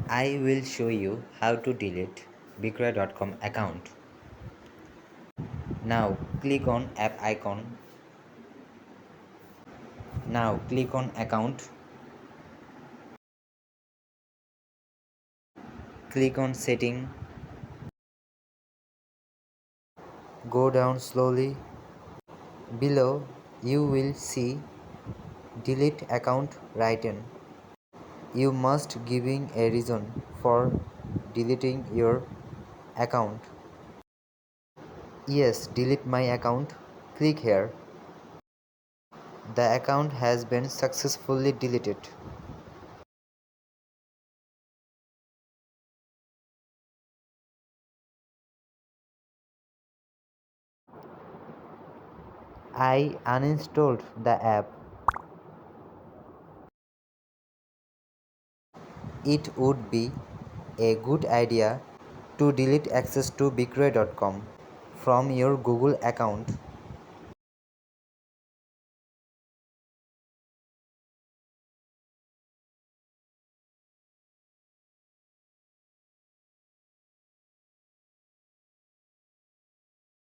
I will show you how to delete Bikrya.com account. Now click on app icon. Now click on account. Click on setting. Go down slowly. Below you will see delete account written. You must giving a reason for deleting your account. Yes, delete my account. Click here. The account has been successfully deleted. I uninstalled the app. It would be a good idea to delete access to Bikrya.com from your Google account.